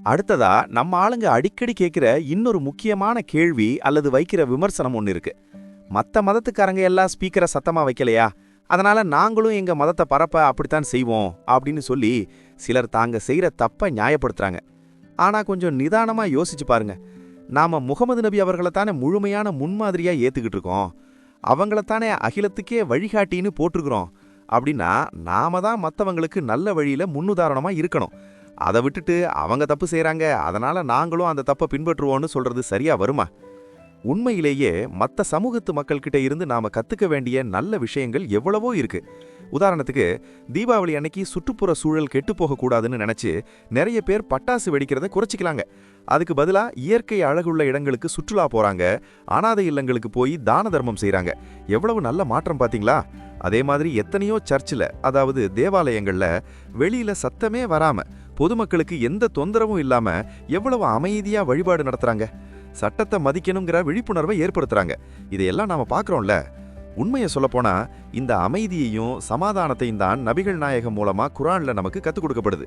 அடுத்ததா நம்ம ஆளுங்க அடிக்கடி கேட்கிற இன்னொரு முக்கியமான கேள்வி அல்லது வைக்கிற விமர்சனம் ஒன்று இருக்கு. மத்த மதத்துக்காரங்க எல்லாம் ஸ்பீக்கரை சத்தமா வைக்கலையா, அதனால நாங்களும் எங்க மதத்தை பரப்ப அப்படித்தான் செய்வோம் அப்படின்னு சொல்லி சிலர் தாங்க செய்யற தப்ப நியாயப்படுத்துறாங்க. ஆனா கொஞ்சம் நிதானமா யோசிச்சு பாருங்க. நாம முகமது நபி அவர்களை தானே முழுமையான முன்மாதிரியா ஏத்துக்கிட்டு இருக்கோம். அவங்களத்தானே அகிலத்துக்கே வழிகாட்டின்னு போட்டிருக்கிறோம். அப்படின்னா நாம தான் மற்றவங்களுக்கு நல்ல வழியில முன்னுதாரணமா இருக்கணும். அதை விட்டுட்டு அவங்க தப்பு செய்றாங்க, அதனால நாங்களும் அந்த தப்பை பின்பற்றுவோம்னு சொல்றது சரியா வருமா? உண்மையிலேயே மற்ற சமூகத்து மக்கள்கிட்ட இருந்து நாம கத்துக்க வேண்டிய நல்ல விஷயங்கள் எவ்வளவோ இருக்கு. உதாரணத்துக்கு, தீபாவளி அன்னைக்கு சுற்றுப்புற சூழல் கெட்டு போகக்கூடாதுன்னு நினைச்சு நிறைய பேர் பட்டாசு வெடிக்கிறத குறைச்சிக்கலாங்க. அதுக்கு பதிலா இயற்கை அழகுள்ள இடங்களுக்கு சுற்றுலா போறாங்க, அனாதை இல்லங்களுக்கு போய் தான தர்மம் செய்றாங்க. எவ்வளவு நல்ல மாற்றம் பாத்தீங்களா? அதே மாதிரி எத்தனையோ சர்ச்சில், அதாவது தேவாலயங்கள்ல வெளியில சத்தமே வராம பொதுமக்களுக்கு எந்த தொந்தரவும் இல்லாம எவ்வளவு அமைதியா வழிபாடு நடத்துறாங்க. சட்டத்தை மதிக்கணுங்கிற விழிப்புணர்வை ஏற்படுத்துறாங்க. இதையெல்லாம் நாம பாக்குறோம்ல. உண்மையை சொல்லப்போனா இந்த அமைதியையும் சமாதானத்தையும் தான் நபிகள் நாயகம் மூலமா குர்ஆன்ல நமக்கு கத்துக் கொடுக்கப்படுது.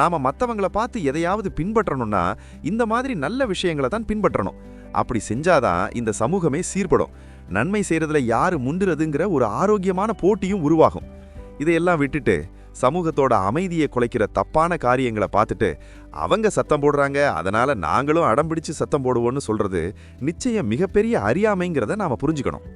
நாம மத்தவங்களை பார்த்து எதையாவது பின்பற்றணும்னா இந்த மாதிரி நல்ல விஷயங்களை தான் பின்பற்றணும். அப்படி செஞ்சாதான் இந்த சமூகமே சீர்படும். நன்மை செய்யறதுல யாரு முந்துறதுங்கிற ஒரு ஆரோக்கியமான போட்டியும் உருவாகும். இதையெல்லாம் விட்டுட்டு சமூகத்தோட அமைதியை குலைக்கிற தப்பான காரியங்களை பார்த்துட்டு அவங்க சத்தம் போடுறாங்க, அதனால நாங்களும் அடம்பிடிச்சு சத்தம் போடுவோம்னு சொல்றது நிச்சயம் மிகப்பெரிய அறியாமைங்கிறத நாம புரிஞ்சுக்கணும்.